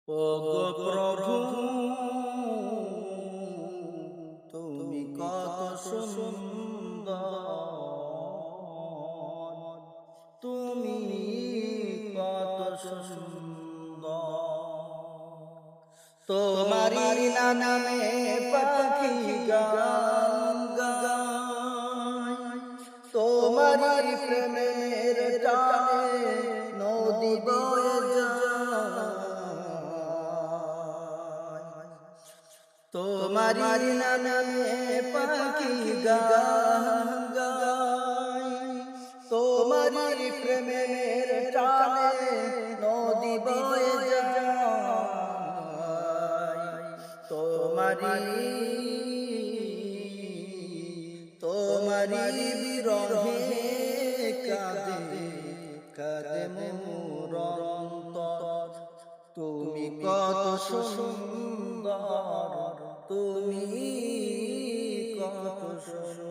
ওগো প্রভু তুমি কত সুন্দর, তুমি কত সুন্দর। তোমারি নামে পাখি গান গায়, তোমারি প্রেমের টানে নদী বয়ে যায়। তোমারি নামে পাখি গান গায়, তোমারি প্রেমের টানে নদী বয়ে যায়। তোমারি বিরহে কাঁদে কাঁদে মোর অন্তর। তুমি কত সুন্দর, তুমি কত সুন্দর।